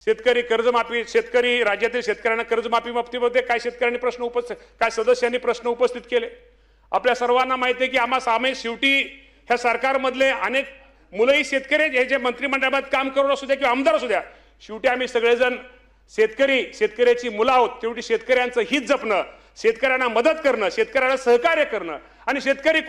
शेतकरी कर्जमाफी, शेतकरी राज्यातील शेतकऱ्यांना कर्जमाफी बाबतीमध्ये काय शेतकऱ्यांनी प्रश्न काय सदस्यांनी प्रश्न उपस्थित केले। आपल्या सर्वांना माहिती आहे की आम्हा सामे शेवटी ह्या सरकारमधले अनेक मुलंही शेतकरी हे जे मंत्रिमंडळात काम करून असू द्या किंवा आमदार असू द्या, शेवटी आम्ही सगळेजण शेतकऱ्याची मुलं आहोत। शेवटी शेतकऱ्यांचं हित जपणं, शेतकऱ्यांना मदत करणं, शेतकऱ्याला सहकार्य करणं आणि शेतकरी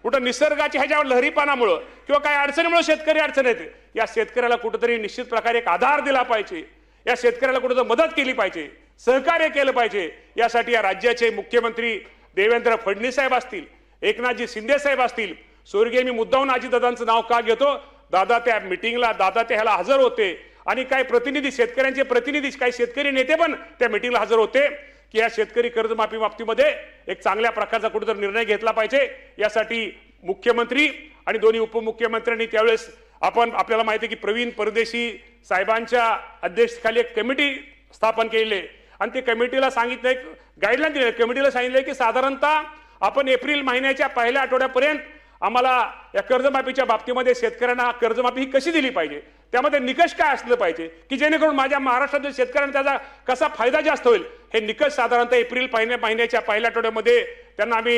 कुठं निसर्गाच्या ह्याच्यावर लहरीपानामुळे किंवा काही अडचणीमुळे शेतकरी अडचण येते, या शेतकऱ्याला कुठेतरी निश्चित प्रकारे एक आधार दिला पाहिजे, या शेतकऱ्याला कुठेतरी मदत केली पाहिजे, सहकार्य केलं पाहिजे। यासाठी या राज्याचे मुख्यमंत्री देवेंद्र फडणवीस साहेब असतील, एकनाथजी शिंदे साहेब असतील, स्वर्गीय मी मुद्दाहून अजितदादांचं नाव का घेतो, दादा त्या मीटिंगला, दादा त्या ह्याला हजर होते आणि काही प्रतिनिधी, शेतकऱ्यांचे प्रतिनिधी, काही शेतकरी नेते पण त्या मीटिंगला हजर होते की या शेतकरी कर्जमाफी बाबतीमध्ये एक चांगल्या प्रकारचा कुठेतरी निर्णय घेतला पाहिजे। यासाठी मुख्यमंत्री आणि दोन्ही उपमुख्यमंत्र्यांनी त्यावेळेस आपल्याला माहिती आहे की प्रवीण परदेशी साहेबांच्या अध्यक्षतेखाली एक कमिटी स्थापन केली आणि ते कमिटीला सांगितलं, एक गाईडलाईन दिली, कमिटीला सांगितलं की साधारणतः आपण एप्रिल महिन्याच्या पहिल्या आठवड्यापर्यंत आम्हाला या कर्जमाफीच्या बाबतीमध्ये शेतकऱ्यांना कर्जमाफी ही कशी दिली पाहिजे, त्यामध्ये निकष काय असलं पाहिजे की जेणेकरून माझ्या महाराष्ट्रातील शेतकऱ्यांना त्याचा कसा फायदा जास्त होईल, हे निकष साधारणतः एप्रिल महिन्याच्या पहिल्या आठवड्यामध्ये त्यांना आम्ही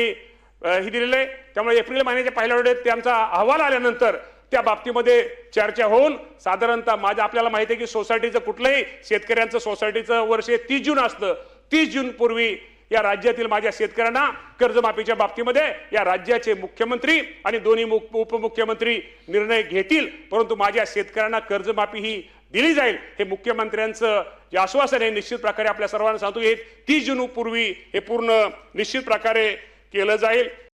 ही दिलेलं आहे। त्यामुळे एप्रिल महिन्याच्या पहिल्या आठवड्यात त्यांचा अहवाल आल्यानंतर त्या बाबतीमध्ये चर्चा होऊन साधारणतः आपल्याला माहिती आहे की सोसायटीचं कुठलंही शेतकऱ्यांचं सोसायटीचं वर्ष 30 जून असतं, 30 जून पूर्वी या राज्यातील माझ्या शेतकऱ्यांना कर्जमाफीच्या बाबतीमध्ये या राज्याचे मुख्यमंत्री आणि दोन्ही उपमुख्यमंत्री निर्णय घेतील, परंतु माझ्या शेतकऱ्यांना कर्जमाफी ही दिली जाईल हे मुख्यमंत्र्यांचं जे आश्वासन आहे निश्चित प्रकारे आपल्या सर्वांना सांगतो, हे 30 जून पूर्वी हे पूर्ण निश्चित प्रकारे केलं जाईल।